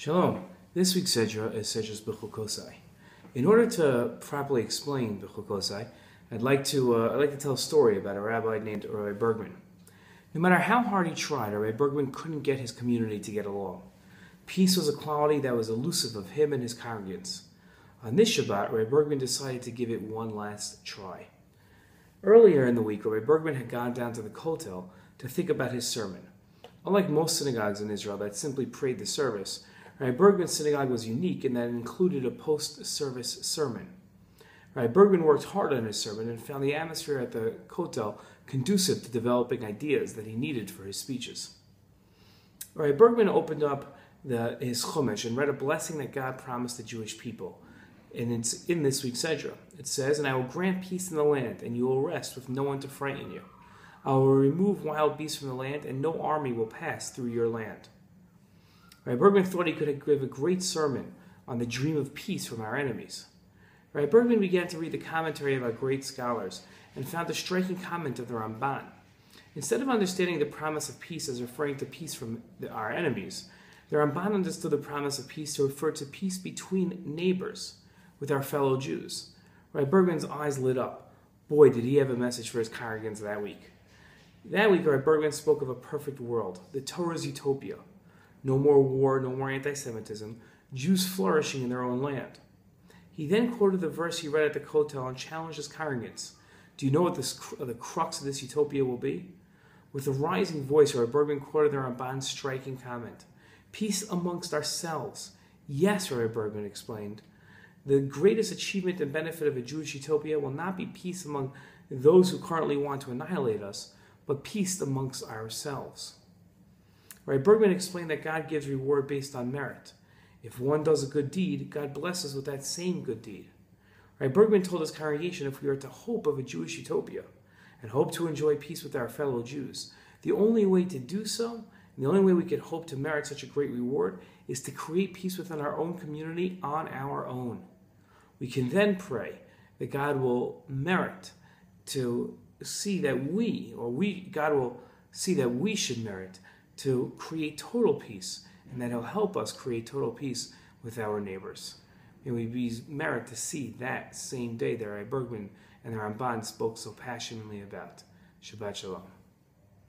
Shalom. This week's Sedra is Sedra Bechukosi. In order to properly explain Bechukosi, I'd like to tell a story about a rabbi named Rabbi Bergman. No matter how hard he tried, Rabbi Bergman couldn't get his community to get along. Peace was a quality that was elusive of him and his congregants. On this Shabbat, Rabbi Bergman decided to give it one last try. Earlier in the week, Rabbi Bergman had gone down to the Kotel to think about his sermon. Unlike most synagogues in Israel that simply prayed the service, Rabbi Bergman's synagogue was unique in that it included a post-service sermon. Rabbi Bergman worked hard on his sermon and found the atmosphere at the Kotel conducive to developing ideas that he needed for his speeches. Rabbi Bergman opened up his Chumash and read a blessing that God promised the Jewish people. And it's in this week's Sedra. It says, "And I will grant peace in the land, and you will rest with no one to frighten you. I will remove wild beasts from the land, and no army will pass through your land." Rabbi Bergman thought he could give a great sermon on the dream of peace from our enemies. Rabbi Bergman began to read the commentary of our great scholars and found a striking comment of the Ramban. Instead of understanding the promise of peace as referring to peace from our enemies, the Ramban understood the promise of peace to refer to peace between neighbors, with our fellow Jews. Rabbi Bergman's eyes lit up. Boy, did he have a message for his congregants that week. That week, Rabbi Bergman spoke of a perfect world, the Torah's utopia. No more war, no more anti-Semitism, Jews flourishing in their own land. He then quoted the verse he read at the Kotel and challenged his congregants. Do you know what the crux of this utopia will be? With a rising voice, Rabbi Bergman quoted the Ramban's striking comment. Peace amongst ourselves. Yes, Rabbi Bergman explained. The greatest achievement and benefit of a Jewish utopia will not be peace among those who currently want to annihilate us, but peace amongst ourselves. Rabbi Bergman explained that God gives reward based on merit. If one does a good deed, God blesses with that same good deed. Rabbi Bergman told his congregation if we are to hope of a Jewish utopia and hope to enjoy peace with our fellow Jews, the only way to do so, and the only way we can hope to merit such a great reward, is to create peace within our own community on our own. We can then pray that God will merit to see that God will see that we should merit to create total peace, and that He'll help us create total peace with our neighbors. May we merit to see that same day that Rabbi Bergman and the Ramban spoke so passionately about. Shabbat Shalom.